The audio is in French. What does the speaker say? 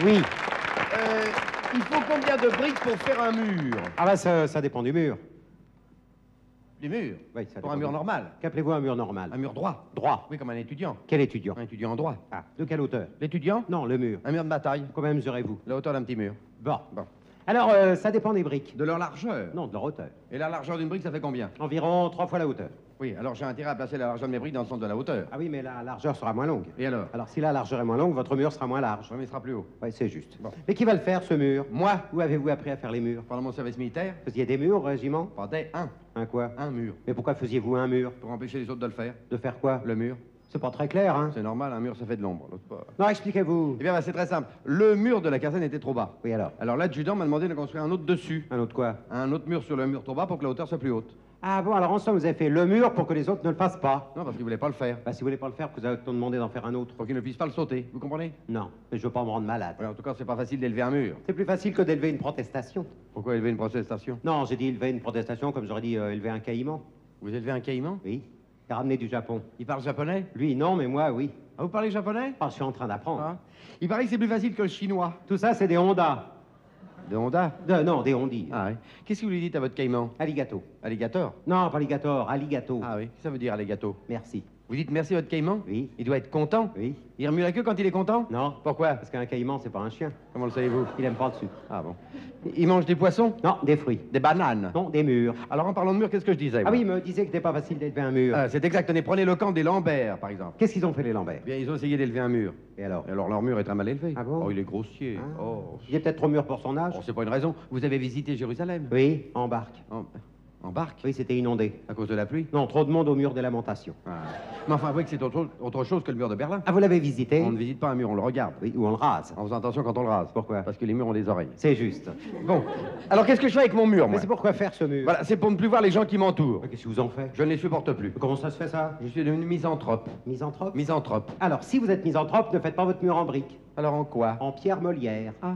Oui. Il faut combien de briques pour faire un mur? Ah bah ça dépend du mur. Du mur? Oui, ça Pour dépend un mur du- normal? Qu'appelez-vous un mur normal? Un mur droit? Droit. Oui, comme un étudiant. Quel étudiant? Un étudiant en droit. Ah, de quelle hauteur? L'étudiant? Non, le mur. Un mur de bataille. Combien mesurez-vous? La hauteur d'un petit mur. Bon. Bon. Alors, ça dépend des briques. De leur largeur? Non, de leur hauteur. Et la largeur d'une brique, ça fait combien? Environ 3 fois la hauteur. Oui, alors j'ai intérêt à placer la largeur de mes briques dans le sens de la hauteur. Ah oui, mais la largeur sera moins longue. Et alors? Alors, si la largeur est moins longue, votre mur sera moins large. Oui, mais il sera plus haut. Oui, c'est juste. Bon. Mais qui va le faire, ce mur? Moi, Où avez-vous appris à faire les murs? pendant mon service militaire, Vous faisiez des murs au régiment? pas des Un quoi? un mur. Mais pourquoi faisiez-vous un mur? Pour empêcher les autres de le faire. De faire quoi? Le mur. C'est pas très clair, hein? C'est normal, un mur, ça fait de l'ombre. L'autre pas. Non, expliquez-vous. Eh bien, bah, c'est très simple. Le mur de la caserne était trop bas. Oui, alors? Alors l'adjudant m'a demandé de construire un autre dessus. Un autre quoi? Un autre mur sur le mur trop bas pour que la hauteur soit plus haute. Ah bon, alors en somme, vous avez fait le mur pour que les autres ne le fassent pas. Non, parce qu'il voulait pas le faire. Bah, si vous voulez pas le faire, vous avez demandé d'en faire un autre. Pour qu'il ne puisse pas le sauter. Vous comprenez? Non, mais je veux pas me rendre malade. Ouais, en tout cas, c'est pas facile d'élever un mur. C'est plus facile que d'élever une protestation. Pourquoi élever une protestation? Non, j'ai dit élever une protestation comme j'aurais dit élever un caïman. Vous élevez un caïman? Oui. Il a ramené du Japon. Il parle japonais? Lui, non, mais moi, oui. Ah, vous parlez japonais? Ah, je suis en train d'apprendre. Ah. Il paraît que c'est plus facile que le chinois. Tout ça, c'est des Honda. De Honda? Non, des Hondy. Ah oui. Qu'est-ce que vous lui dites à votre caïman? Alligato. Alligator? Non, pas alligator, alligato. Ah oui. Qu'est-ce que ça veut dire alligator? Merci. Vous dites merci à votre caïman? Oui. Il doit être content? Oui. Il remue la queue quand il est content? Non. Pourquoi? Parce qu'un caïman, c'est pas un chien. Comment le savez-vous? Il aime pas le sucre. Ah bon. Il mange des poissons? Non, des fruits. Des bananes? Non, des murs. Alors en parlant de mur, qu'est-ce que je disais? Ah moi? oui, il me disait que c'était pas facile d'élever un mur. C'est exact. Tenez, prenez le camp des Lambert, par exemple. Qu'est-ce qu'ils ont fait, les Lambert? Bien, ils ont essayé d'élever un mur. Et alors? Et alors leur mur est très mal élevé. Ah bon? Oh, il est grossier. Ah. Oh. Il est peut-être trop mûr pour son âge. Oh, c'est pas une raison. Vous avez visité Jérusalem? Oui, en barque. En barque? Oui, c'était inondé. À cause de la pluie? Non, trop de monde au mur des lamentations. Ah. Mais enfin, avouez que c'est autre chose que le mur de Berlin. Ah, vous l'avez visité? On ne visite pas un mur, on le regarde. Oui, ou on le rase. En faisant attention quand on le rase. Pourquoi? Parce que les murs ont des oreilles. C'est juste. Bon. Alors qu'est-ce que je fais avec mon mur, Mais moi? c'est pourquoi faire ce mur? Voilà, c'est pour ne plus voir les gens qui m'entourent. Mais qu'est-ce que vous en faites? Je ne les supporte plus. Comment ça se fait, ça? Je suis devenu misanthrope. Misanthrope? Misanthrope. Alors, si vous êtes misanthrope, ne faites pas votre mur en briques. Alors en quoi? En pierre Molière. Ah.